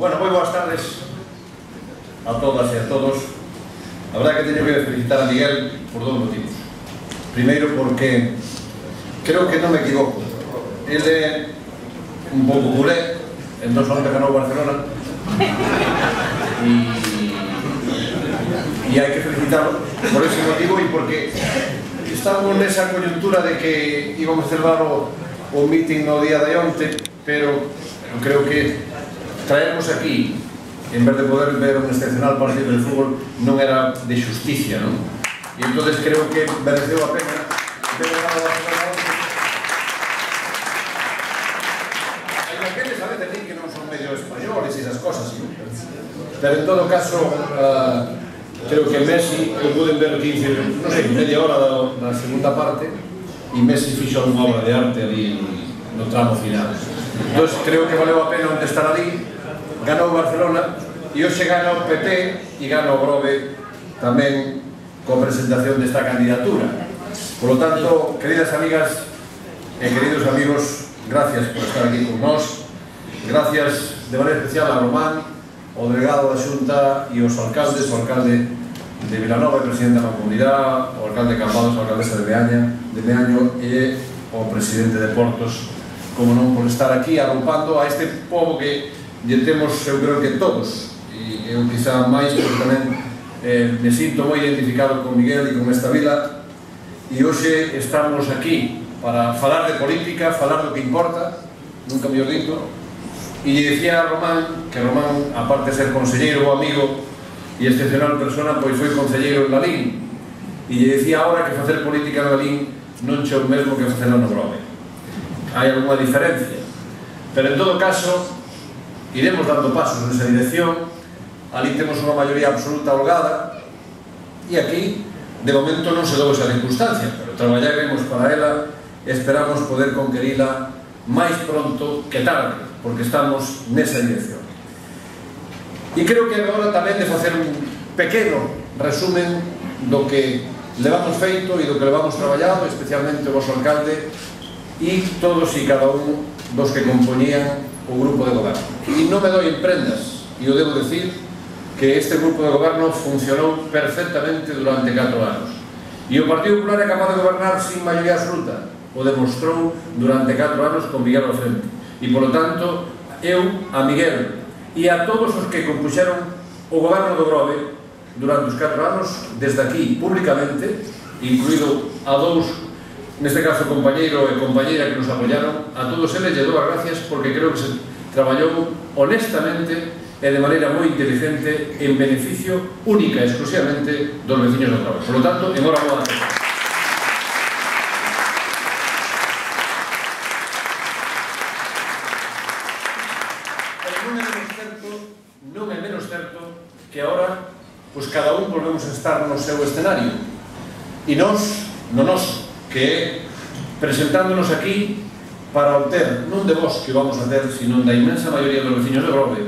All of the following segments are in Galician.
Bueno, moi boas tardes a todas e a todos. A verdade que teño que felicitar a Miguel por dous motivos. Primeiro porque creo que non me equivoco. Ele é un pouco culé, entón son que ganou Barcelona e hai que felicitarlo por ese motivo e porque estamos nesa coyuntura de que íbamos a celebrar o meeting no día de onte, pero creo que traernos aquí, en vez de poder ver un excepcional partido de fútbol, non era de justicia, non? E entonces creo que mereceu a pena ver a Barcelona. Hai aqueles a veces din que non son medio españoles e esas cosas, pero en todo caso creo que Messi, eu pude ver 15, non sei, media hora da segunda parte e Messi fixo unha obra de arte ali no tramo final. Entón creo que valeu a pena onde estar ali. Ganou Barcelona e hoxe gana o PP e gana o Grove tamén coa presentación desta candidatura. Por lo tanto, queridas amigas e queridos amigos, gracias por estar aquí con nós. Gracias de maneira especial a Román, o delegado da Xunta e os alcaldes, o alcalde de Vilanova e presidente da comunidade, o alcalde de Cambados, a alcaldesa de Meaño e o presidente de Portos, como non, por estar aquí arropando a este pobo que lle temos, eu creo que todos, e eu quizá máis porque tamén me sinto moi identificado con Miguel e con esta vila, e hoxe estamos aquí para falar de política, falar do que importa, nunca me o dito, e lle dicía a Román, que Román, aparte de ser conselleiro ou amigo e excepcional persona, pois foi conselleiro en Lalín, e lle dicía ahora que facer política en Lalín non che o mesmo que facela no Grove. Hai algunha diferencia, pero en todo caso iremos dando pasos nesa dirección. Ali temos unha maioría absoluta holgada e aquí de momento non se dou esa circunstancia, pero traballaremos para ela e esperamos poder conquerila máis pronto que tarde, porque estamos nesa dirección. E creo que agora tamén de facer un pequeno resumen do que levamos feito e do que levamos traballado, especialmente o vosso alcalde e todos e cada un dos que compoñían o grupo de goberno. E non me doi en prendas, e o debo decir, que este grupo de goberno funcionou perfectamente durante 4 anos. E o Partido Popular é capaz de gobernar sin maioría absoluta. O demostrou durante 4 anos con Miguel ao frente. E, polo tanto, eu, a Miguel e a todos os que compuxeron o goberno do Grove durante os 4 anos, desde aquí, públicamente, incluído a dous, neste caso, compañeiro e compañeira que nos apoyaron, a todos eles lle dou as gracias porque creo que se traballou honestamente e de maneira moi inteligente en beneficio única e exclusivamente dos veciños do Grove. Por lo tanto, enhorabuena a todos. Pero non é menos certo que agora, pois cada un volvemos a estar no seu escenario e nós, no noso, que é presentándonos aquí para obter, non de vos que vamos a ter, sino da inmensa maioría dos veciños de Grove,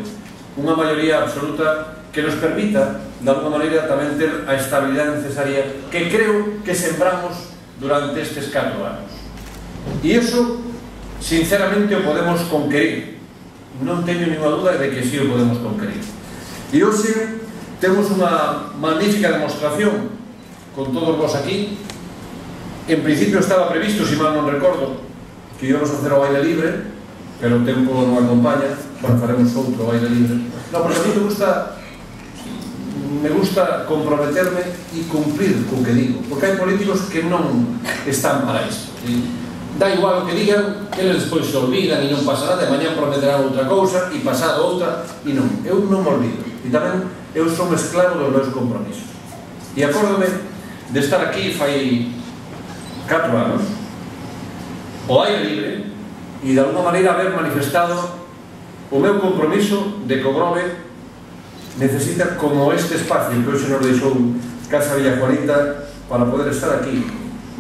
unha maioría absoluta que nos permita, de alguma maneira, tamén ter a estabilidade necesaria que creo que sembramos durante estes 4 anos. E iso, sinceramente, o podemos conquerir. Non teño ninguna dúda de que sí o podemos conquerir. E hoxe temos unha magnífica demostración con todos vos aquí. En principio estaba previsto, se mal non recordo, que íbamos a facer o baile libre, pero o tempo non acompaña, bueno, faremos outro baile libre. Non, porque a mí me gusta comprometerme e cumplir co que digo, porque hai políticos que non están para isto. Da igual o que digan, eles despois se olvidan e non pasa nada, e mañá prometerán outra cousa, e pasado outra, e non. Eu non me olvido. E tamén eu son esclavo dos meus compromisos. E acórdome de estar aquí fai 4 anos, o aire libre, e de alguma maneira haber manifestado o meu compromiso de que o Grove necesita, como este espacio que hoxe nos deixou Casa Villa Juanita para poder estar aquí,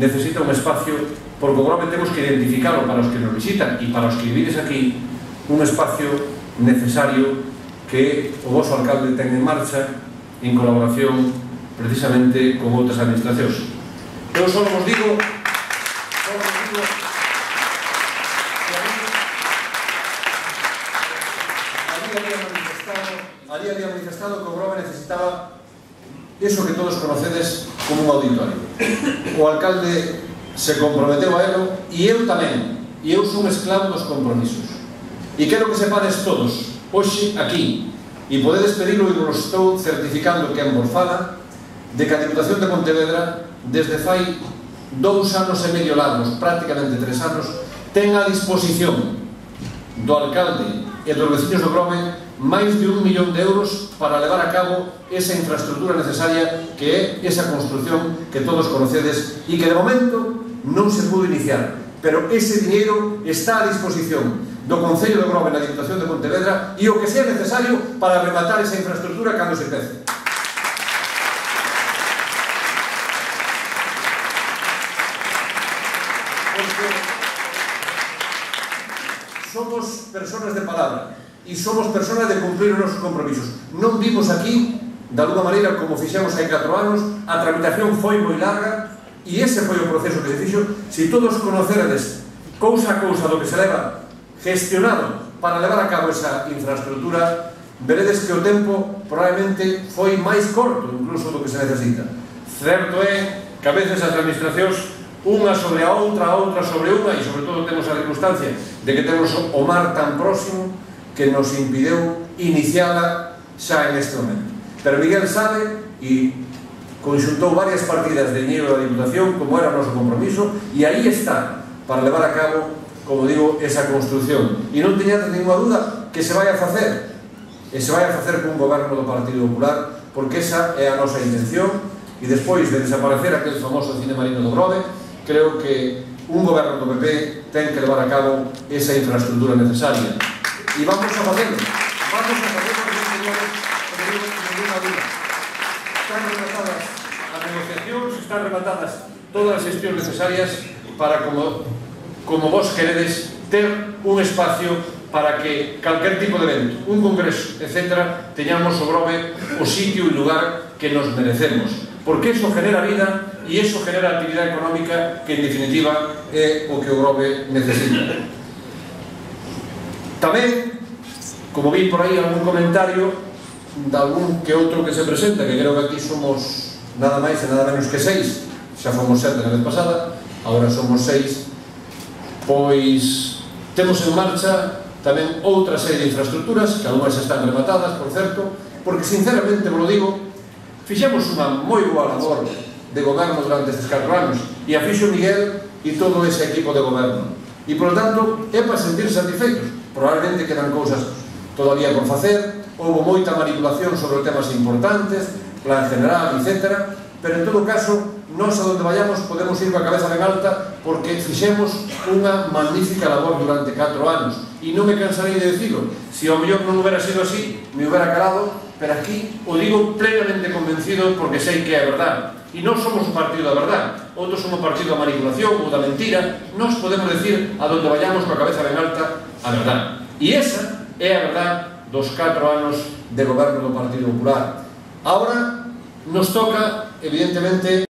necesita un espacio, porque o Grove temos que identificarlo para os que nos visitan e para os que vivides aquí, un espacio necesario que o vosso alcalde ten en marcha en colaboración precisamente con outras administracións. Eu só vos digo que a mí había manifestado eso que todos conocedes como un auditorio. O alcalde se comprometeu a elo e eu tamén, e eu son esclavo dos compromisos. E quero que sepades todos, hoxe aquí, e podedes pedilo e vos estou certificando que en vos fala, de que a Diputación de Pontevedra, desde fai 2 anos e medio largos, prácticamente 3 anos, ten a disposición do alcalde e dos veciños do Grove máis de 1 millón de euros para levar a cabo esa infraestructura necesaria que é esa construción que todos conocedes e que de momento non se pudo iniciar, pero ese diñeiro está a disposición do Concello do Grove na Diputación de Pontevedra e o que sea necesario para rematar esa infraestructura cando se empece. Somos personas de palabra e somos personas de cumplir os nosos compromisos. Non vimos aquí, de alguma maneira, como fixemos hai 4 anos, a tramitación foi moi larga e ese foi o proceso que se fixo. Se todos conocerades cousa a cousa do que se leva gestionado para levar a cabo esa infraestructura, veredes que o tempo probablemente foi máis corto incluso do que se necesita. Certo é que a veces as administracións unha sobre a outra sobre unha, e sobre todo temos a circunstancia de que temos o mar tan próximo que nos impideu iniciala xa en este momento. Pero Miguel sabe e conxuntou varias partidas de dinheiro da Diputación, como era o noso compromiso, e aí está, para levar a cabo, como digo, esa construción. E non teñades ninguna duda que se vai a facer, e se vai a facer cun goberno do Partido Popular, porque esa é a nosa intención, e despois de desaparecer aquel famoso cine marino do Grove, creo que un goberno do PP ten que levar a cabo esa infraestructura necesaria. E vamos a facerlo. Vamos a facerlo, señores, como digo, sin ninguna duda. Están rematadas as negociacións, están rematadas todas as xestións necesarias para, como vos queredes, ter un espacio para que calquer tipo de evento, un congreso, etc., teñamos o Grove o sitio e lugar que nos merecemos. Porque eso genera vida e eso genera actividade económica que, en definitiva, é o que o Grove necesita. Tamén, como vi por aí algún comentario de algún que outro que se presenta, que creo que aquí somos nada máis e nada menos que 6, xa fomos 7 na vez pasada, agora somos 6, pois temos en marcha tamén outra serie de infraestructuras, que algunhas están rematadas, por certo, porque, sinceramente, vos lo digo, fixemos unha moi boa labor de goberno durante estes 4 anos e a fixo Miguel e todo ese equipo de goberno e, por lo tanto, é para sentir satisfeitos. Probablemente quedan cousas todavía por facer, houve moita manipulación sobre temas importantes, plan general, etc., pero en todo caso nós a donde vayamos podemos ir coa cabeza ben alta porque fixemos unha magnífica labor durante 4 anos e non me cansarei de decirlo. Se ao mellor non hubiera sido así, me hubiera calado, pero aquí o digo plenamente convencido porque sei que é verdad. E non somos un partido da verdad, outros somos un partido da manipulación ou da mentira. Nós podemos decir a donde vayamos coa cabeza ben alta a verdad. E esa é a verdad dos 4 anos de goberno do Partido Popular. Ahora nos toca, evidentemente,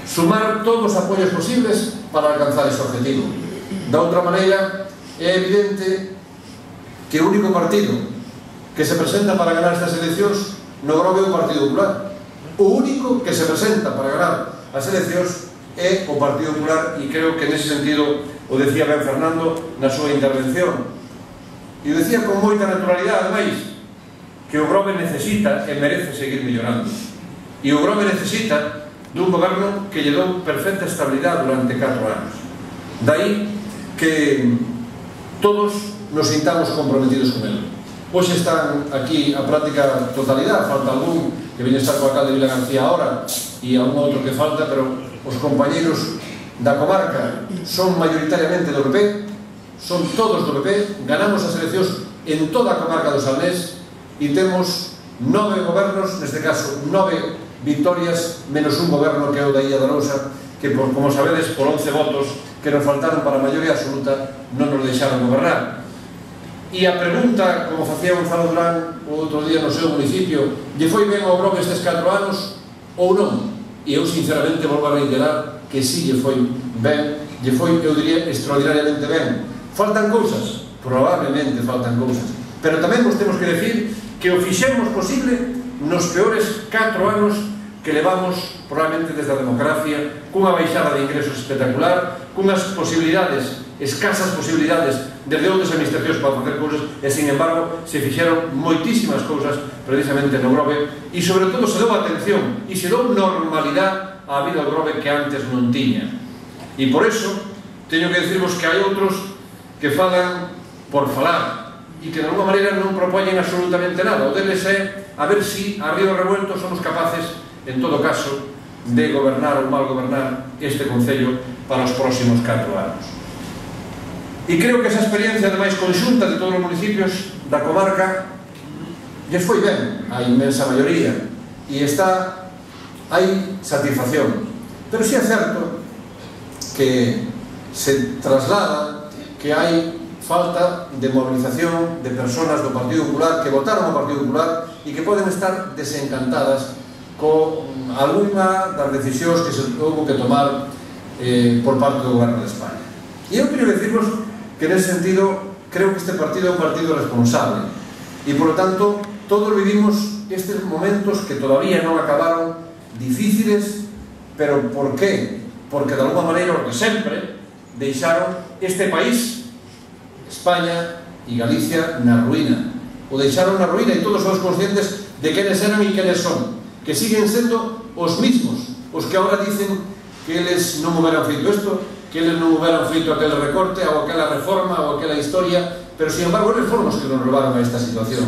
sumar todos os apoios posibles para alcanzar ese objetivo. Da outra maneira, é evidente que o único partido que se presenta para ganar estas eleccións no Grove é o Partido Popular. O único que se presenta para ganar as eleccións é o Partido Popular e creo que nese sentido o decía ben Fernando na súa intervención. E o decía con moita naturalidade, ademais, que o Grove necesita e merece seguir mellorando. E o Grove necesita dun goberno que lle dou perfecta estabilidade durante 4 anos. Daí que todos nos sintamos comprometidos con ele. Hoxe están aquí a práctica totalidade, falta algún que viene a estar co alcalde Vila García ahora e algún outro que falta, pero os compañeiros da comarca son maioritariamente do PP, son todos do PP, ganamos as eleccións en toda a comarca do Salnés e temos 9 gobernos, neste caso 9 victorias, menos un goberno que é o da Illa de Arousa, que, como sabedes, por 11 votos que nos faltaron para a maioría absoluta, non nos deixaron gobernar. E a pregunta, como facía Gonzalo Durán o outro día no seu municipio, lle foi ben ao Grove estes 4 anos ou non? E eu, sinceramente, volvo a reiterar que sí lle foi ben, lle foi, eu diría, extraordinariamente ben. Faltan cousas? Probablemente faltan cousas. Pero tamén vos temos que decir que o fixemos posible nos peores 4 anos que levamos probablemente desde a democracia, cunha baixada de ingresos espectacular, cunhas posibilidades, escasas posibilidades desde outras administracións para facer cousas, e sin embargo se fixeron moitísimas cousas precisamente no Grove, e sobre todo se dou atención e se dou normalidade á vida do Grove que antes non tiña. E por eso teño que decirvos que hai outros que falan por falar e que de alguma maneira non propoñen absolutamente nada. O deles é a ver si a río revuelto somos capaces, en todo caso, de gobernar ou mal gobernar este Concello para os próximos 4 anos. E creo que esa experiencia, ademais, conxunta de todos os municipios da comarca lles foi ben a inmensa maioría e hai satisfacción. Pero si é certo que se traslada que hai falta de movilización de persoas do Partido Popular que votaron ao Partido Popular e que poden estar desencantadas con algunha das decisións que se houve que tomar por parte do Goberno de España. E eu quero decirvos que nese sentido creo que este partido é un partido responsable e, por lo tanto, todos vivimos estes momentos que todavía non acabaron difíciles, pero por qué? Porque de alguma maneira o que sempre deixaron este país, España e Galicia, na ruína. O deixaron na ruína e todos somos conscientes de quenes eran e quenes son, que siguen sendo os mismos, os que agora dicen que eles non houberan feito isto, que eles non houberan feito aquel recorte ou aquela reforma ou aquela historia, pero, sin embargo, eles foron os que nos levaron a esta situación.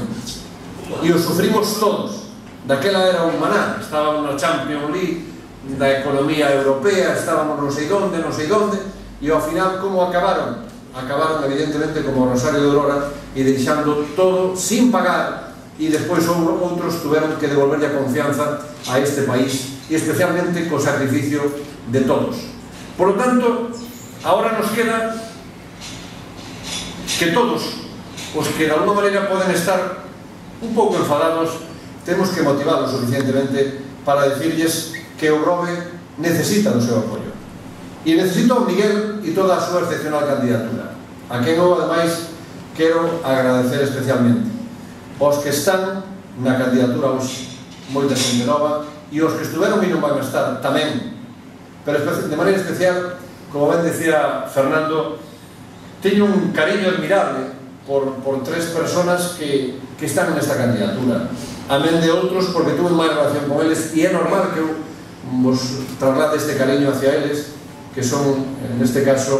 E os sufrimos todos. Daquela era un maná, estábamos na Champions League da economía europea, estábamos non sei donde, e ao final, como acabaron? Acabaron, evidentemente, como o Rosario de Aurora e deixando todo sin pagar, e despois outros tuveron que devolverlle a confianza a este país, e especialmente co sacrificio de todos. Por lo tanto, ahora nos queda que todos os que de alguma maneira poden estar un pouco enfadados, temos que motivalos suficientemente para decirles que o Grove necesita do seu apoio. E necesita o Miguel e toda a súa excepcional candidatura, a quen eu, ademais, quero agradecer especialmente. Os que están na candidatura hoxe, moita xente nova, e os que estuveron e non van a estar tamén, pero de maneira especial, como ben decía Fernando, teño un cariño admirable por 3 personas que están nesta candidatura, amén de outros porque tuve máis relación con eles, e é normal que eu vos traslade este cariño hacia eles, que son, neste caso,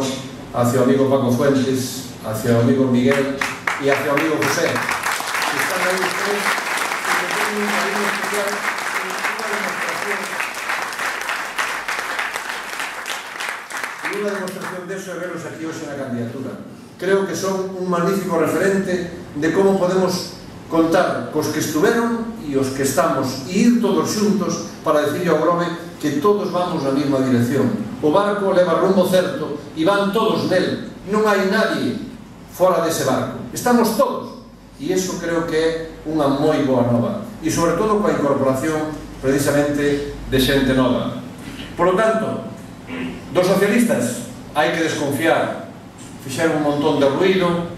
hacia o amigo Paco Fuentes, hacia o amigo Miguel e hacia o amigo José, que están aí os 3 e que teñen un cariño especial, unha demostración deso é veros aquí hoxe na candidatura. Creo que son un magnífico referente de como podemos contar cos que estuveron e os que estamos e ir todos xuntos para decirle ao Grove que todos vamos na mesma dirección. O barco leva rumbo certo e van todos nel, non hai nadie fora dese barco, estamos todos, e iso creo que é unha moi boa nova, e sobre todo coa incorporación precisamente de xente nova. Por lo tanto, dos socialistas hai que desconfiar, fixeron un montón de ruido,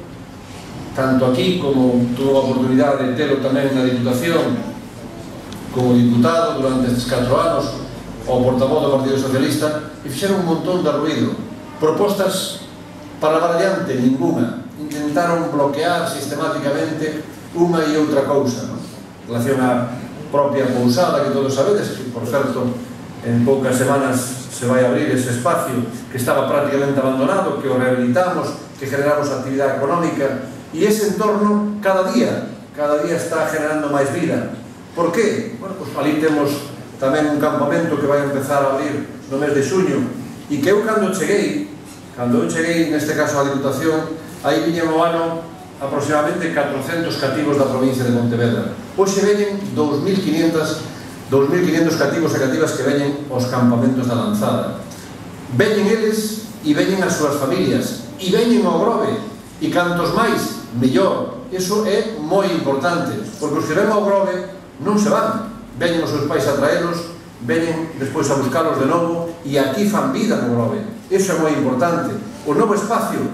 tanto aquí como tuve a oportunidade de telo tamén na Diputación como diputado durante estes 4 anos ao portavoz do Partido Socialista, e fixeron un montón de ruido, propostas para levar adiante ninguna, intentaron bloquear sistemáticamente unha e outra cousa, en relación á propia pousada que todos sabedes, que por certo en poucas semanas se vai abrir ese espacio que estaba prácticamente abandonado, que o rehabilitamos, que generamos actividade económica, e ese entorno cada día está generando máis vida. Por qué? Bueno, pues ali temos tamén un campamento que vai empezar a abrir no mes de xuño, e que eu cando eu cheguei neste caso á Diputación, aí viñen o ano aproximadamente 400 cativos da provincia de Pontevedra. Hoxe veñen 2.500 cativos e cativas que veñen aos campamentos da Lanzada. Veñen eles e veñen as súas familias, e veñen ao Grove, e cantos máis, mellor. Iso é moi importante, porque os que ven ao Grove non se van, veñen os seus pais a traelos, veñen despois a buscalos de novo, e aquí fan vida no Grove. Iso é moi importante. O novo espacio,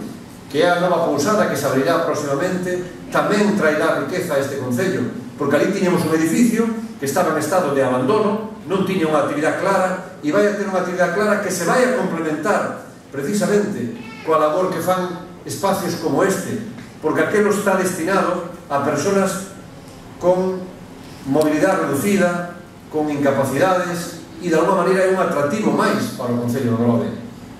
que é a nova pousada que se abrirá próximamente, tamén traerá riqueza a este Concello, porque ali tiñamos un edificio que que estaba en estado de abandono, non tiña unha actividade clara, e vai a ter unha actividade clara que se vai a complementar precisamente coa labor que fan espacios como este, porque aquelo está destinado a persoas con mobilidade reducida, con incapacidades, e de alguma maneira é un atractivo máis para o Concello de Grove.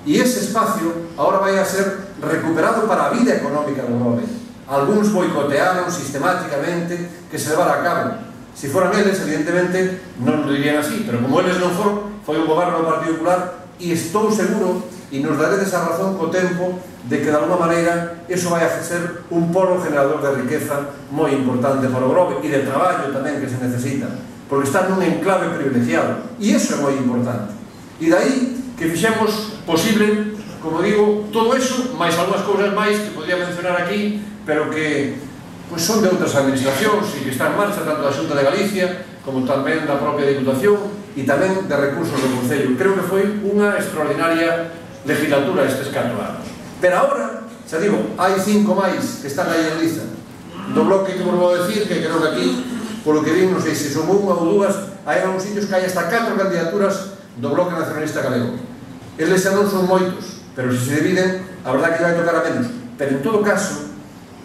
E ese espacio agora vai a ser recuperado para a vida económica de Grove. Algúns boicotearon sistemáticamente que se levara a cabo. Se foran eles, evidentemente, non lo dirían así, pero como eles non foron, foi un goberno do Partido Popular, e estou seguro, e nos daredes a razón co tempo, de que de alguma maneira eso vai a ser un polo generador de riqueza moi importante para o Grove, e de traballo tamén que se necesita, porque está nun enclave privilegiado, e eso é moi importante. E dai que fixemos posible, como digo, todo eso, máis algunhas cousas máis que podría mencionar aquí, pero que son de outras administracións e que está en marcha tanto da Xunta de Galicia como tamén da propia Diputación e tamén de recursos do Concello. Creo que foi unha extraordinaria legislatura estes 4 anos. Pero agora, xa digo, hai 5 máis que están aí en liza. Do bloque que vos vou decir, que creo que aquí, polo que vim, non sei se son unha ou dúas, hai algúns sitios que hai hasta 4 candidaturas do Bloque Nacionalista Galego. Eles xa non son moitos, pero se se dividen, a verdade que vai tocar a menos. Pero en todo caso,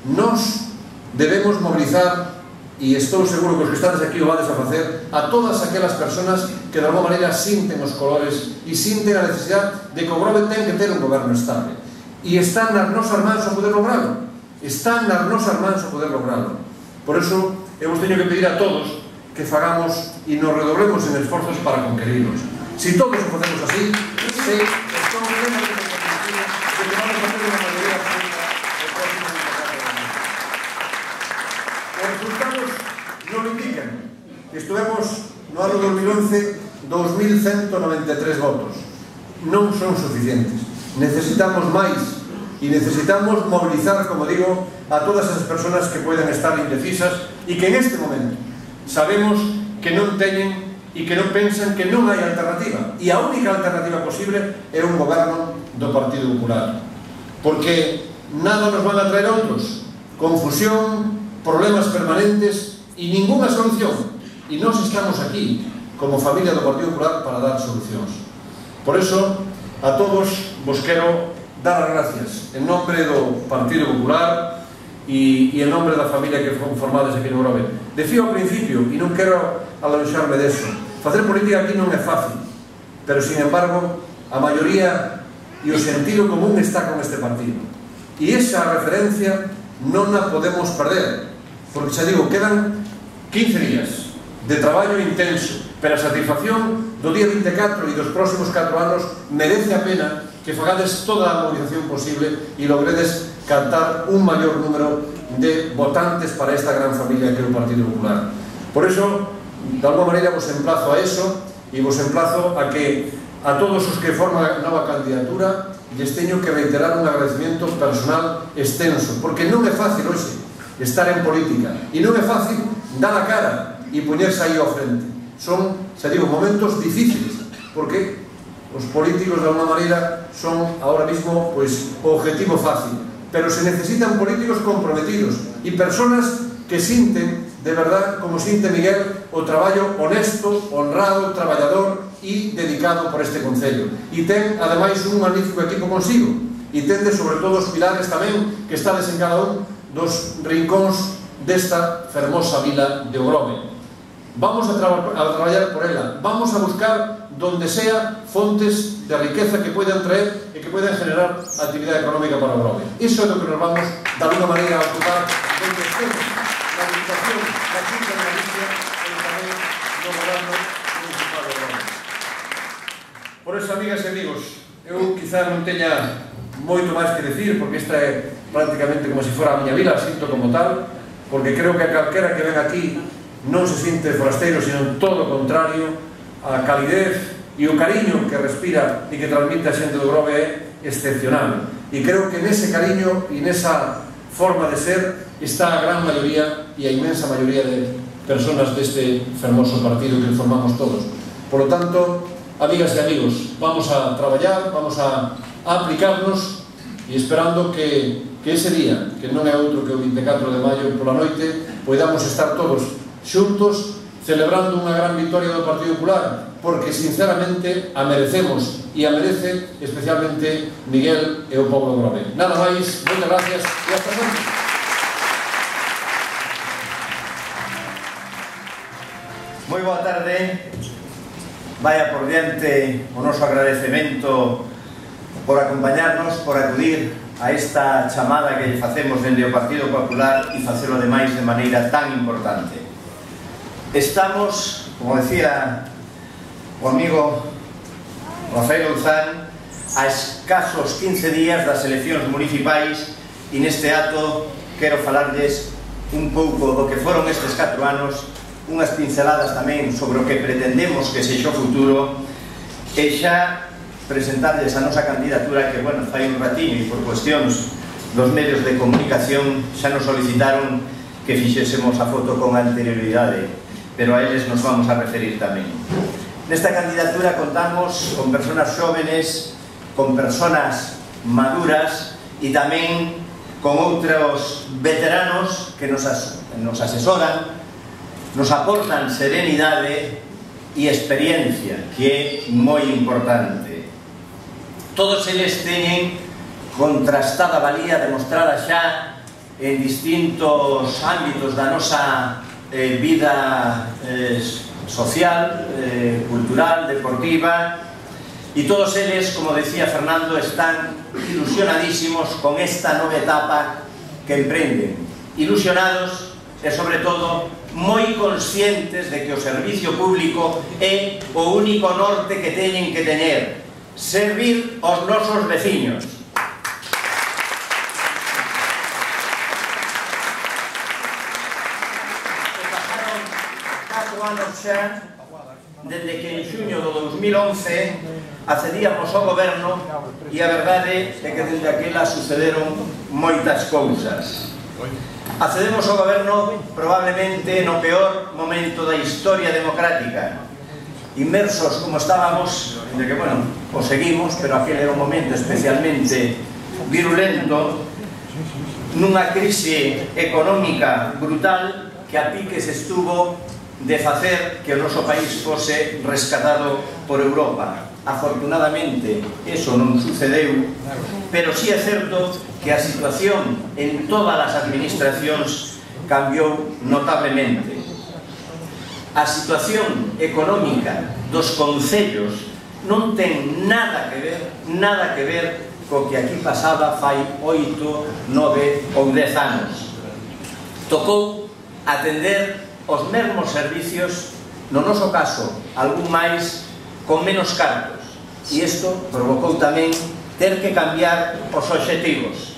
nos debemos mobilizar, e estou seguro que os que estades aquí o vades a facer, a todas aquelas persoas que de alguma maneira sinten os colores e sinten a necesidade de que o Grove ten que ter un goberno estable. E están nas nosas mans a poder lograrlo. Están nas nosas mans a poder lograrlo. Por eso, eu vos teño que pedir a todos que fagamos e nos redoblemos en esforzos para conquerirlos. Si todos o facemos así, estou plenamente convencido de que vamos a ter unha mayoría absoluta el próximo 24 de maio. Os resultados non lo indican. Estuvemos no ano 2011 2.193 votos. Non son suficientes. Necesitamos máis e necesitamos mobilizar, como digo, a todas esas persoas que poden estar indecisas e que en este momento sabemos que non teñen e que non pensan que non hai alternativa. E a única alternativa posible é un goberno do Partido Popular. Porque nada nos van a traer outros. Confusión, problemas permanentes e ninguna solución. E nós estamos aquí, como familia do Partido Popular, para dar solucións. Por eso, a todos vos quero dar as gracias en nombre do Partido Popular e en nombre da familia que son formadas aquí no Grove. Decía ao principio, e non quero alonxarme deso, facer política aquí non é fácil, pero, sin embargo, a maioría e o sentido común está con este partido. E esa referencia non a podemos perder, porque, xa digo, quedan 15 días de traballo intenso, pero a satisfacción do día 24 e dos próximos 4 anos merece a pena que fagades toda a movilización posible e logredes captar un maior número de votantes para esta gran familia que é o Partido Popular. Por eso, de alguma maneira, vos emplazo a eso e vos emplazo a que a todos os que forman a nova candidatura lles teño que reiterar un agradecimiento personal extenso, porque non é fácil hoxe estar en política e non é fácil dar a cara e poñerse aí ao frente. Son, xa digo, momentos difíciles, porque os políticos de alguma maneira son ahora mismo o objetivo fácil, pero se necesitan políticos comprometidos e persoas que sinten de verdad, como sinte Miguel, o traballo honesto, honrado, traballador e dedicado por este Concello. E ten, ademais, un magnífico equipo consigo. E tende, sobre todo, os pilares tamén que estades en cada un dos rincóns desta fermosa vila de Grove. Vamos a traballar por ela. Vamos a buscar donde sea fontes de riqueza que puedan traer e que puedan generar actividade económica para Grove. Iso é do que nos vamos, de alguna maneira, a ocupar donde estemos na Diputación da Xunta de Galicia e tamén no Goberno Municipal de Grove. Por eso, amigas e amigos, eu quizá non teña moito máis que decir, porque esta é prácticamente como se fora a miña vila, sinto como tal, porque creo que a calquera que ven aquí non se sinte forasteiro, sino todo o contrario. A calidez e o cariño que respira e que transmite a xente do Grove é excepcional. E creo que nese cariño e nesa forma de ser está a gran maioría e a inmensa maioría de persoas deste fermoso partido que formamos todos. Por lo tanto, amigas e amigos, vamos a traballar, vamos a aplicarnos e esperando que ese día, que non é outro que o 24 de maio pola noite, podamos estar todos xuntos celebrando unha gran victoria do Partido Popular, porque sinceramente a merecemos e a merece especialmente Miguel e o pobo do Grove. Nada máis, moitas gracias e hasta pronto. Moi boa tarde. Vaya por diante o noso agradecemento por acompañarnos, por acudir a esta chamada que facemos dende o Partido Popular e facelo ademais de maneira tan importante. Estamos, como decía o amigo Rafael Ouzán, a escasos 15 días das eleccións municipais e neste acto quero falarles un pouco do que foron estes 4 anos, unhas pinceladas tamén sobre o que pretendemos que sexa o futuro e xa presentarles a nosa candidatura que, bueno, fai un ratiño e por cuestións dos medios de comunicación xa nos solicitaron que fixésemos a foto con anterioridade, pero a eles nos vamos a referir tamén. Nesta candidatura contamos con persoas xóvenes, con persoas maduras e tamén con outros veteranos que nos asesoran, nos aportan serenidade e experiencia, que é moi importante. Todos eles teñen contrastada valía demostrada xa en distintos ámbitos da nosa vida social, cultural, deportiva, e todos eles, como decía Fernando, están ilusionadísimos con esta nova etapa que emprenden. Ilusionados e, sobre todo, moi conscientes de que o servicio público é o único norte que teñen que teñer: servir aos nosos veciños. Pasaron 4 anos xa dende que en xuño do 2011 accedíamos ao goberno e a verdade é que dende aquela sucederon moitas cousas. Accedemos ao goberno probablemente no peor momento da historia democrática, inmersos como estábamos, de que, bueno, o seguimos, pero aquel era un momento especialmente virulento, nunha crise económica brutal que a piques estuvo de facer que o noso país fose rescatado por Europa. Afortunadamente, eso non sucedeu, pero sí é certo que a situación en todas as administracións cambiou notablemente. A situación económica dos concellos non ten nada que ver co que aquí pasaba fai 8, 9 ou 10 anos. Tocou atender os mesmos servicios, no noso caso, algún máis, con menos cartos. E isto provocou tamén ter que cambiar os obxectivos.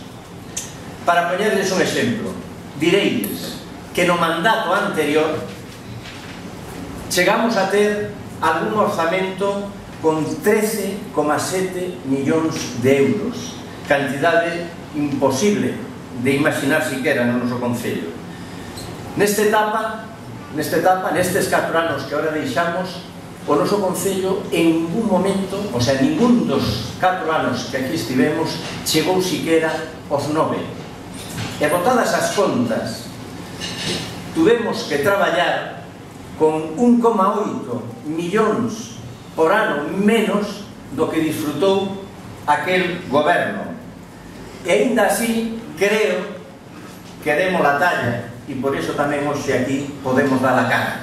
Para poñerles un exemplo, direilles que no mandato anterior chegamos a ter algún orzamento con 13,7 millóns de euros, cantidade imposible de imaginar siquera no noso concello. Nesta etapa, nestes 4 anos que ahora deixamos, o noso concello en ningún momento, o sea, ningún dos 4 anos que aquí estivemos chegou siquera aos 9. E botadas as contas, tuvemos que traballar con 1,8 millóns por ano menos do que disfrutou aquel goberno. E aínda así creo que demos a talla e por iso tamén hoxe aquí podemos dar a cara.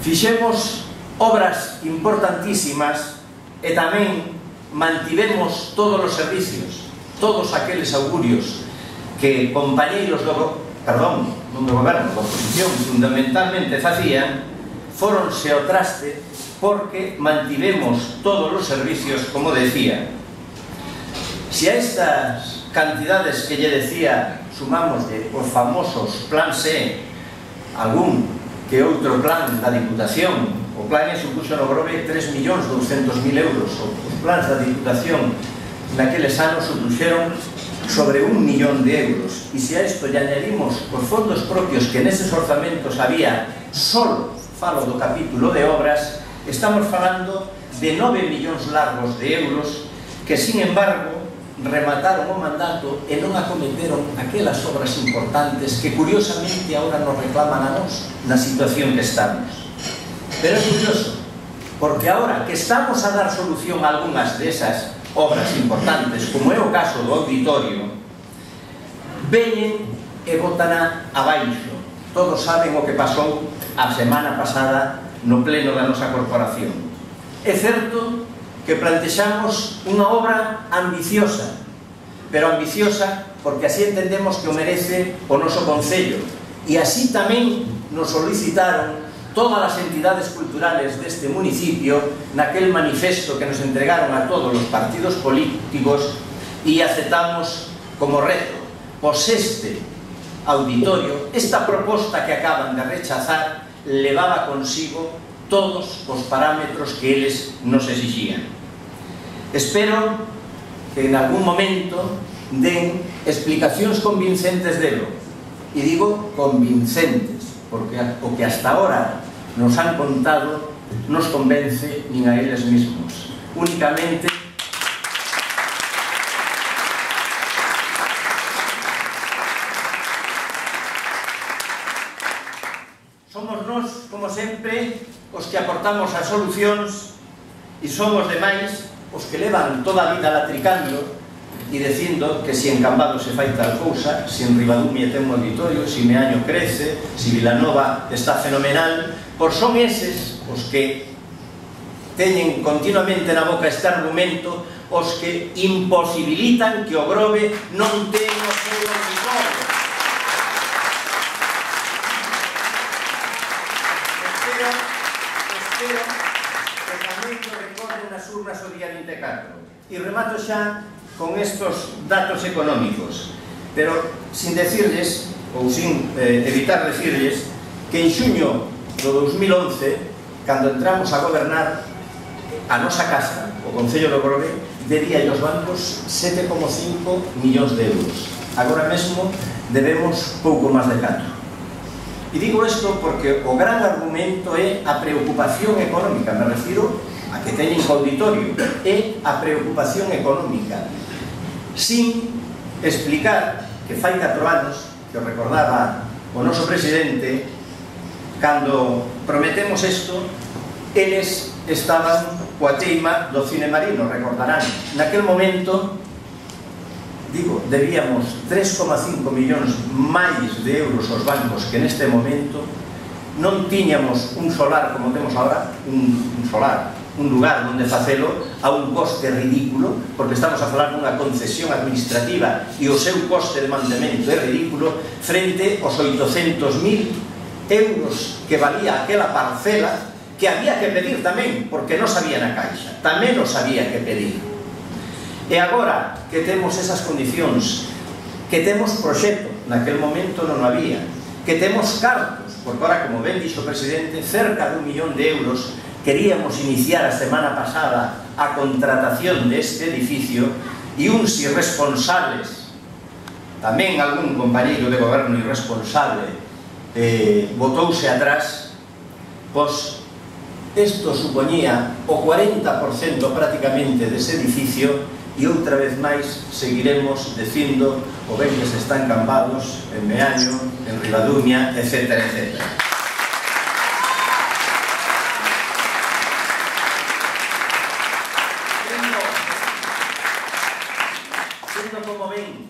Fixemos obras importantísimas e tamén mantivemos todos os servicios, todos aqueles augurios que compañeiros do goberno, da oposición, fundamentalmente facían, foronse ao traste porque mantivemos todos os servicios, como decía. Se a estas cantidades que lle decía sumamos de os famosos plan C, algún que outro plan da Diputación, o plan E supuxo no Grove 3.200.000 euros, os plans da Diputación naqueles anos supuxeron sobre 1 millón de euros, e se a isto lle añadimos os fondos propios que neses orzamentos había, solo falo do capítulo de obras, estamos falando de 9 millóns largos de euros que, sin embargo, remataron o mandato e non acometeron aquelas obras importantes que curiosamente agora nos reclaman a nós na situación que estamos. Pero é curioso, porque agora que estamos a dar solución a algunhas desas obras importantes, como é o caso do auditorio, veñen e botan abaixo. Todos saben o que pasou a semana pasada no pleno da nosa corporación. É certo que plantexamos unha obra ambiciosa, pero ambiciosa porque así entendemos que o merece o noso concello, e así tamén nos solicitaron todas as entidades culturales deste municipio naquel manifesto que nos entregaron a todos os partidos políticos, e aceptamos como reto, pois este auditorio, esta proposta que acaban de rechazar, levaba consigo todos os parámetros que eles nos exigían. Espero que en algún momento den explicacións convincentes delo, e digo convincentes, porque o que hasta ahora nos han contado nos convence nin a eles mismos. Únicamente somos nós, como sempre, os que aportamos as solucións, e somos demais os que levan toda a vida latricando e dicindo que si en Cambados se fai tal cousa, si en Ribadumia ten un auditorio, si Meaño crece, si Vilanova está fenomenal, pois son eses os que teñen continuamente na boca este argumento, os que imposibilitan que o Grove non ten o seu auditorio. Espero que tamén lo recorden nas urnas o día 24. E remato xa con estos datos económicos, pero sin decirles, ou sin evitar decirles, que en xuño do 2011, cando entramos a gobernar, a nosa casa, o Concello do Grove, debía aos bancos 7,5 millóns de euros. Agora mesmo debemos pouco máis de 4. E digo isto porque o gran argumento é a preocupación económica, me refiro a que teñen co auditorio, é a preocupación económica, sin explicar que fai 4 anos, que recordaba o noso presidente, cando prometemos isto, eles estaban coa teima do cine marino, recordarán. Naquel momento, digo, debíamos 3,5 millóns máis de euros aos bancos que neste momento, non tiñamos un solar como temos agora, un solar, un lugar onde facelo a un coste ridículo, porque estamos a falar dunha concesión administrativa e o seu coste de mantemento é ridículo frente aos 800.000 euros que valía aquela parcela, que había que pedir tamén, porque non sabía na caixa, tamén nos había que pedir. E agora que temos esas condicións, que temos proxecto, naquel momento non había, que temos cartos, porque agora, como ben dixo o presidente, cerca de 1 millón de euros, queríamos iniciar a semana pasada a contratación deste edificio, e uns irresponsables, tamén algún compañeiro de goberno irresponsable, botouse atrás, pois isto supoñía o 40% prácticamente dese edificio, e outra vez máis seguiremos dicindo o ben que se están Cambados, en Meaño, en Ribadumia, etcétera, etcétera. Sendo como ven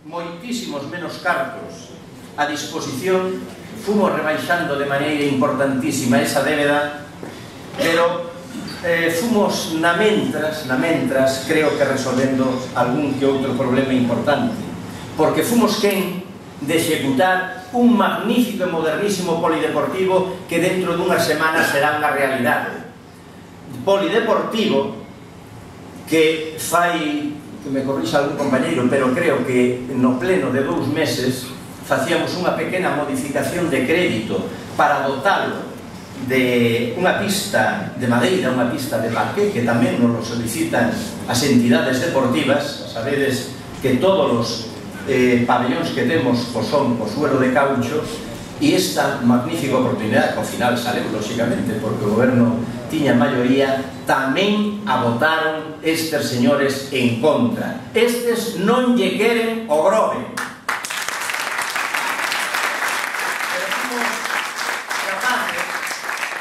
moitísimos menos cartos a disposición, fomos rebaixando de maneira importantísima esa débeda, pero fomos na mentras, creo que resolvendo algún que outro problema importante, porque fomos quen de executar un magnífico e modernísimo polideportivo que dentro dunha semana será unha realidade. Polideportivo que fai, que me corrixa algún compañeiro, pero creo que no pleno de 2 meses facíamos unha pequena modificación de crédito para dotalo de unha pista de madeira, unha pista de parqué, que tamén nos lo solicitan as entidades deportivas. Sabedes que todos os pabellóns que temos son o suelo de caucho, e esta magnífica oportunidade, que ao final sale, lóxicamente, porque o goberno tiña maioría, tamén a votaron estes señores en contra. Estes non lle queren o Grove. Pero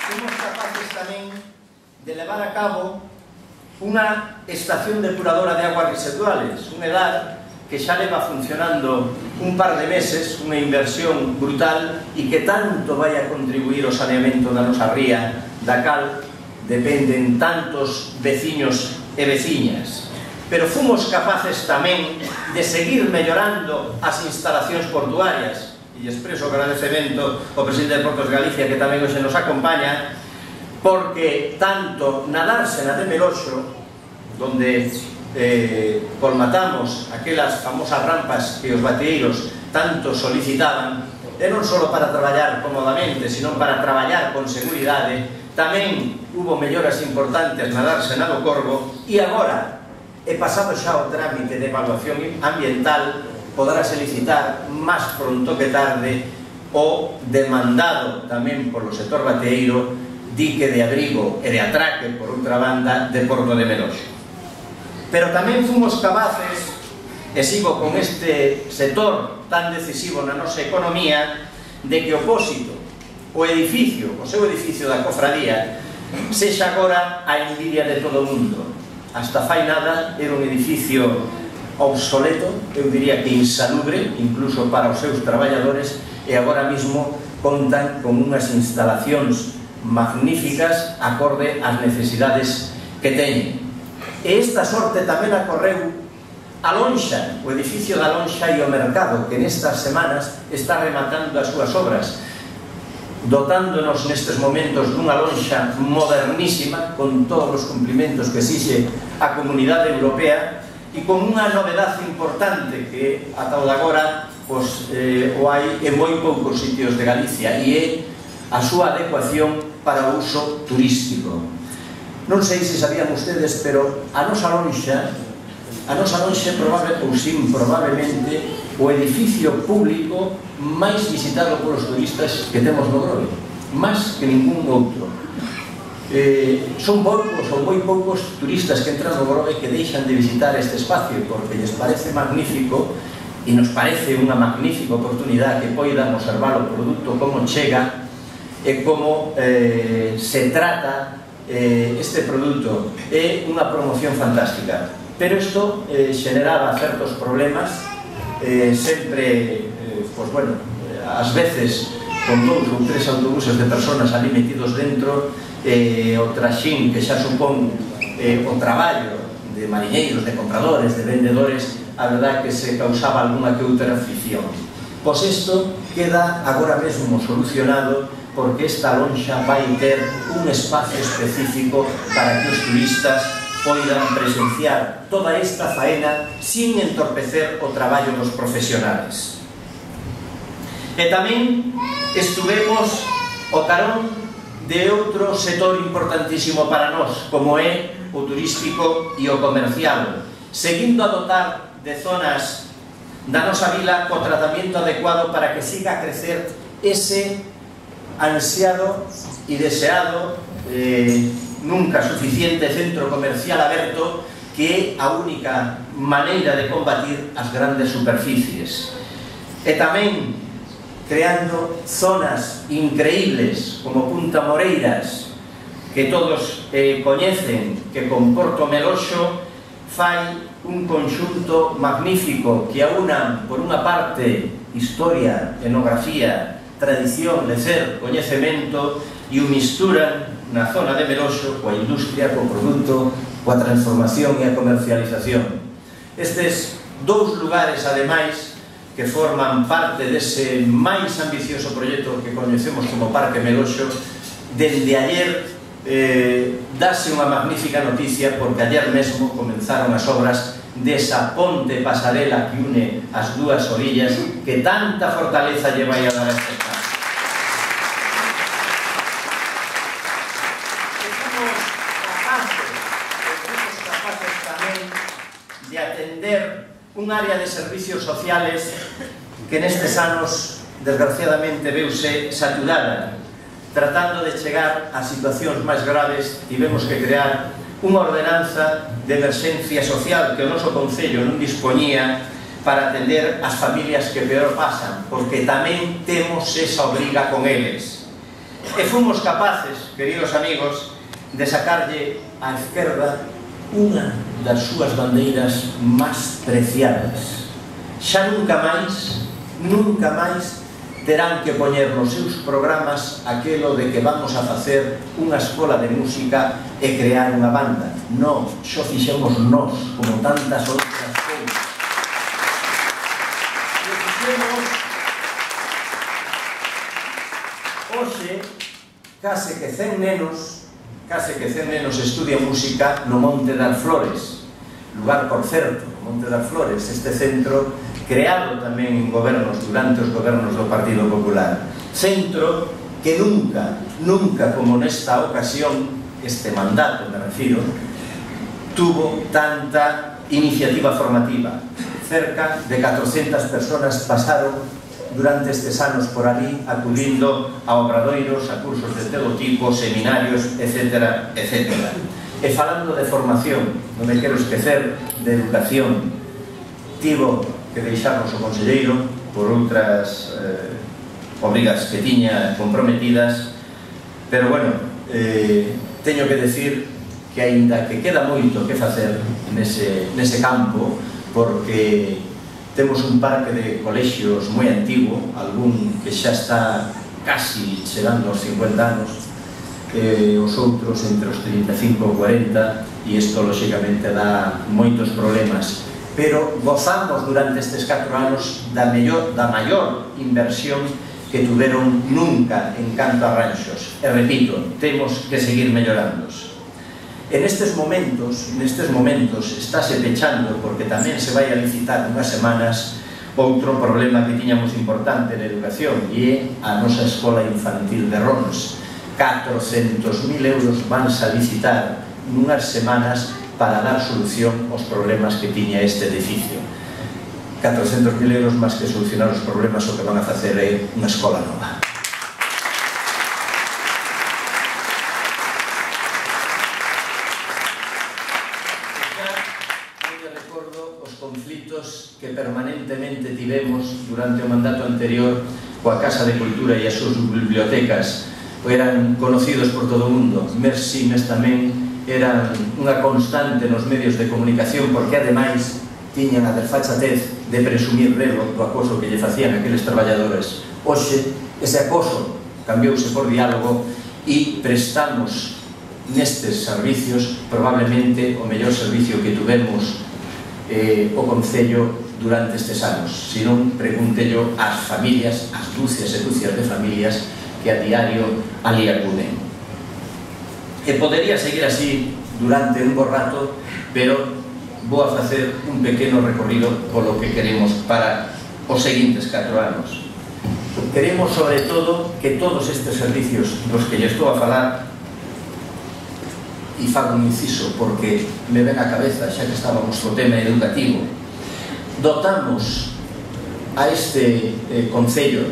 fomos capaces tamén de levar a cabo unha estación depuradora de aguas residuales, un EDAR que xa leva funcionando un par de meses, unha inversión brutal e que tanto vai a contribuir ao saneamento da nosa ría, da cal dependen tantos veciños e veciñas. Pero fomos capaces tamén de seguir mellorando as instalacións portuarias, e expreso o agradecemento ao presidente de Portos de Galicia, que tamén hoxe nos acompaña, porque tanto na dársena de Meloxo, donde colmatamos aquelas famosas rampas que os bateeiros tanto solicitaban, e non só para traballar cómodamente, sino para traballar con seguridade, tamén hubo melloras importantes na dársena do Corvo, e agora, pasado xa o trámite de evaluación ambiental, poderase licitar máis pronto que tarde o demandado tamén polo sector bateeiro dique de abrigo e de atraque, por outra banda, de Porto de Meloxo. Pero tamén fomos capaces, e sigo con este sector tan decisivo na nosa economía, de que o pósito, o edificio, o seu edificio da cofradía, sexa agora a envidia de todo o mundo. Hasta fai nada era un edificio obsoleto, eu diría que insalubre, incluso para os seus traballadores, e agora mesmo contan con unhas instalacións magníficas acorde ás necesidades que teñen. E esta sorte tamén acorreu a Lonxa, o edificio da Lonxa e o Mercado, que nestas semanas está rematando as súas obras, dotándonos nestes momentos dunha lonxa modernísima, con todos os cumprimentos que exixe a Comunidade Europea, e con unha novedade importante que ata o de agora o hai en moi poucos sitios de Galicia, e é a súa adecuación para o uso turístico. Non sei se sabían ustedes, pero a nosa lonxa probablemente o edificio público máis visitado polos turistas que temos no Grove, máis que ningún outro. Son moi poucos turistas que entran no Grove que deixan de visitar este espacio porque lles parece magnífico e nos parece unha magnífica oportunidade que poidan observar o produto, como chega e como se trata este produto. É unha promoción fantástica, pero isto xeneraba certos problemas, sempre, ás veces con 2 ou 3 autobuses de personas ali metidos dentro, o traxín que xa supón o traballo de mariñeiros, de compradores, de vendedores, a verdad que se causaba algunha que outra fricción. Pois isto queda agora mesmo solucionado, porque esta lonxa vai ter un espacio específico para que os turistas poidan presenciar toda esta faena sin entorpecer o traballo dos profesionales. E tamén estuvemos o carón de outro sector importantísimo para nós, como é o turístico e o comercial, seguindo a dotar de zonas da nosa vila co tratamento adecuado para que siga a crecer ese ansiado e deseado, nunca suficiente centro comercial aberto, que é a única maneira de combatir as grandes superficies. E tamén creando zonas increíbles como Punta Moreiras, que todos coñecen, que con Porto Meloxo fai un conxunto magnífico que aunan, por unha parte, historia, etnografía, tradición, lecer, coñecemento, e o misturan na zona de Meloxo coa industria, co produto, coa transformación e a comercialización. Estes 2 lugares, ademais, que forman parte dese máis ambicioso proxecto que coñecemos como Parque Meloxo, dende ayer dase unha magnífica noticia, porque ayer mesmo comenzaron as obras desa ponte pasarela que une as dúas orillas, que tanta fortaleza lle vai a dar a este espacio. Somos capaces tamén de atender un área de servicios sociales que nestes anos, desgraciadamente, veuse saturada. tratando de chegar a situacións máis graves, tivemos que crear unha ordenanza de emerxencia social que o noso Concello non dispoñía para atender as familias que peor pasan, porque tamén temos esa obriga con eles. E fomos capaces, queridos amigos, de sacarlle á esquerda unha das súas bandeiras máis preciadas. Xa nunca máis terán que poñer nos seus programas aquelo de que vamos a facer unha escola de música e crear unha banda. Non, xo fixemos nós, como tantas outras cousas. E fixemos... Hoxe, case que 100 nenos estudian música no Monte das Flores. Lugar, por certo, Monte das Flores, este centro creado tamén en gobernos, durante os gobernos do Partido Popular. Centro que nunca, como nesta ocasión, este mandato, me refiro, tuvo tanta iniciativa formativa. Cerca de 400 personas pasaron durante estes anos por ali, acudindo a obradoiros, a cursos de todo tipo, seminarios, etc. E falando de formación, non me quero esquecer de educación. Tivo que deixarnos o conselleiro por outras obrigas que tiña comprometidas, pero bueno, teño que decir que aínda que queda moito que facer nese campo, porque temos un parque de colexios moi antigo, algún que xa está casi chegando aos 50 anos, os outros entre os 35 e 40, e isto lóxicamente dá moitos problemas. Pero gozamos durante estes 4 anos da maior inversión que tuveron nunca en canto a ranxos. E repito, temos que seguir mellorándos. En estes momentos estáse pechando, porque tamén se vai a licitar unhas semanas, outro problema que tiñamos importante na educación, e é a nosa escola infantil de Rons. 400.000 euros vanse a licitar nunhas semanas para dar solución aos problemas que tiña este edificio. 400.000 euros máis que solucionar os problemas, o que van a facer é unha escola nova. Eu recordo os conflitos que permanentemente tivemos durante o mandato anterior coa Casa de Cultura e as súas bibliotecas. Eran conocidos por todo o mundo. Mes tamén eran unha constante nos medios de comunicación, porque ademais tiñan a desfachatez de presumir relo do acoso que lle facían aqueles traballadores. Hoxe, ese acoso cambiouse por diálogo e prestamos nestes servicios probablemente o mellor servicio que tuvemos o Concello durante estes anos. Se non, pregúntello ás familias, ás dúcias e dúcias de familias que a diario ali acuden. E podería seguir así durante un bo rato, pero vou a facer un pequeno recorrido polo que queremos para os seguintes 4 anos. Queremos, sobre todo, que todos estes servicios dos que lle estou a falar, e fago un inciso porque me ven a cabeza, xa que estábamos co tema educativo, dotamos a este Concello,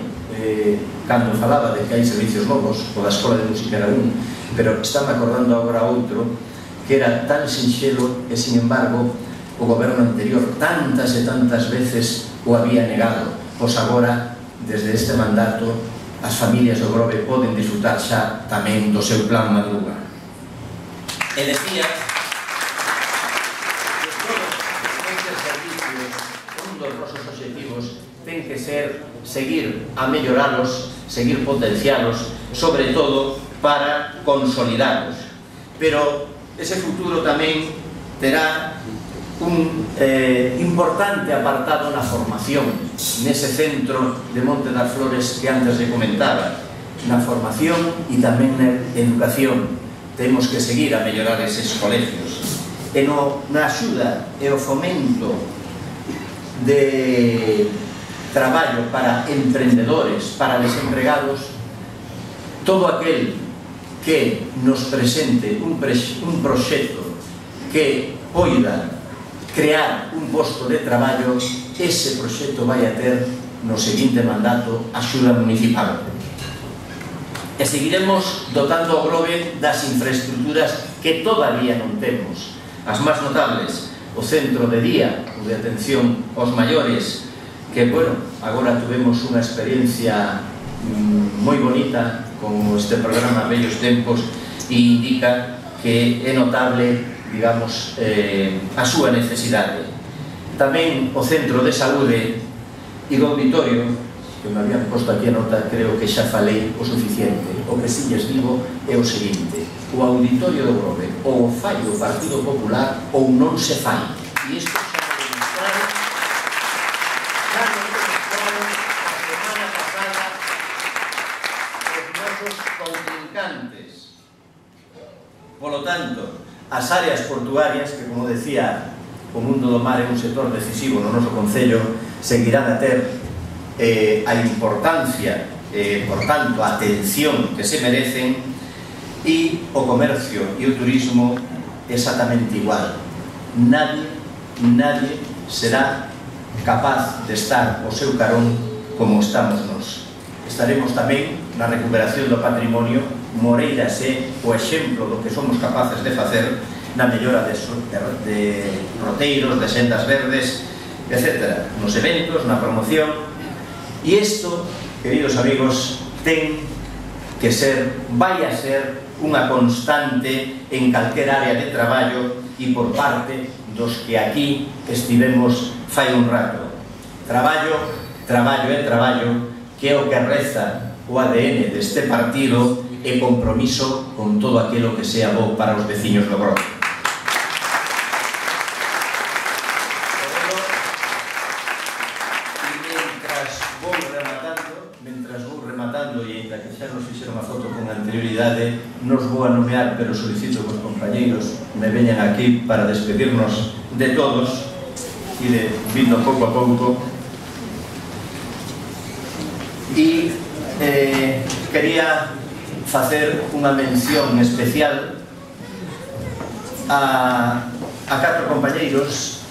cando falaba de que hai servicios novos, o da Escola de Música era un, pero están acordando agora outro que era tan sinxelo e, sin embargo, o goberno anterior tantas e tantas veces o había negado. Pois agora, desde este mandato, as familias do Grove poden disfrutar xa tamén do seu plan Madruga. E decía que todos estes servicios, un dos nosos obxectivos, ten que ser seguir a melloralos, seguir potencialos, sobre todo para consolidalos. Pero ese futuro tamén terá un importante apartado na formación, nese centro de Monte das Flores que antes le comentaba, na formación e tamén na educación. Temos que seguir a mellorar eses colegios. E na axuda e o fomento de traballo para emprendedores, para desempregados, todo aquel que nos presente un proxecto que poida crear un posto de traballo, ese proxecto vai a ter no seguinte mandato axuda municipal. E seguiremos dotando o Grove das infraestructuras que todavía non temos. As máis notables, o centro de día ou de atención aos maiores, que, bueno, agora tuvemos unha experiencia moi bonita con este programa Bellos Tempos e indica que é notable, digamos, a súa necesidade. Tamén o centro de saúde e do auditorio, que me habían posto aquí a nota, creo que xa falei o suficiente. O que si lles digo é o seguinte: o auditorio do Grove ou o fai o Partido Popular ou non se fai. E isto xa me demostraron a semana pasada os nosos contrincantes. Polo tanto, as áreas portuarias, que, como decía, o mundo do mar é un sector decisivo no noso concello, seguirán a ter a importancia, por tanto, a atención que se merecen, e o comercio e o turismo exactamente igual. Nadie será capaz de estar ao seu carón como estamos nós. Estaremos tamén na recuperación do patrimonio. Moreiras é o exemplo do que somos capaces de facer na mellora de roteiros, de sendas verdes, etc. Nos eventos, na promoción. E isto, queridos amigos, ten que ser, vai a ser unha constante en calquer área de traballo e por parte dos que aquí estivemos fai un rato. Traballo e traballo, que é o que reza o ADN deste partido, e compromiso con todo aquilo que sea bo para os veciños do Grove. E ainda que xa nos fixeron a foto con anterioridade, nos vou a nomear, pero solicito que os compañeiros me veñan aquí para despedirnos de todos e de vindo pouco a pouco. E quería facer unha mención especial a catro compañeiros,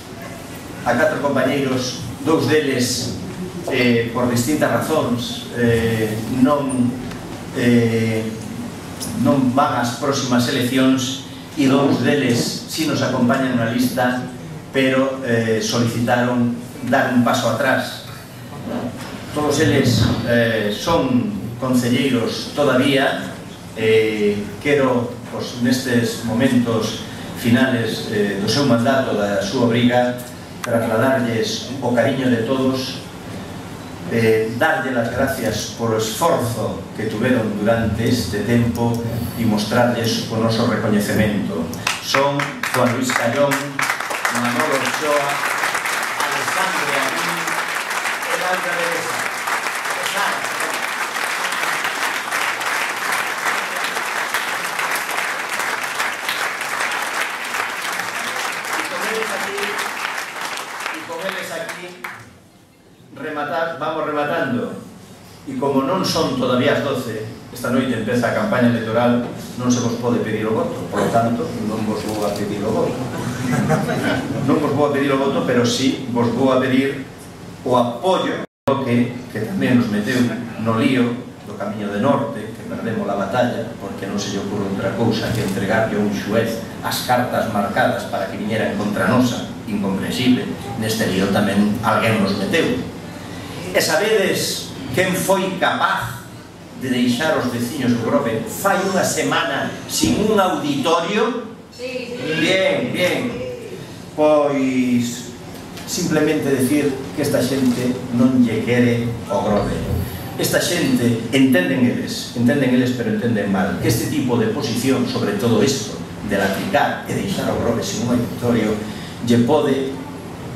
dous deles por distintas razóns non van ás próximas eleccións, e dous deles si nos acompañan na lista, pero solicitaron dar un paso atrás. Todos eles son concelleiros todavía. Quero, nestes momentos finales do seu mandato, da súa obriga, trasladarlles o cariño de todos, darlle as gracias por o esforzo que tuveron durante este tempo e mostrarlles o noso recoñecemento. Son Juan Luis Callón, Manolo Ochoa, Alessandro Amin e Laura Bereza. E con eles aquí vamos rematando, e como non son todavía as 12, esta noite empeza a campaña electoral, non se vos pode pedir o voto, por lo tanto non vos vou a pedir o voto. Non vos vou a pedir o voto, pero sí vos vou a pedir o apoio que tamén nos meteu no lío do Camiño de Norte, que perdemos a batalla porque non se lle ocurre outra cousa que entregarlle a un xuez as cartas marcadas para que viñeran contra nosa, incomprensible. Neste lío tamén alguén nos meteu. E sabedes quen foi capaz de deixar os veciños do Grove fai unha semana sin un auditorio? Bien. Pois simplemente decir que esta xente non lle quere o Grove. Esta xente, entenden eles, pero entenden mal, que este tipo de posición sobre todo isto, de latricar e deixar o Grove sin un auditorio, lle pode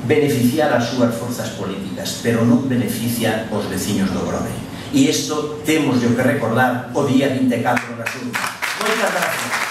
beneficiar as súas forzas políticas, pero non beneficia os veciños do Grove. E isto temos que recordar o día 24 das urnas. Moitas gracias.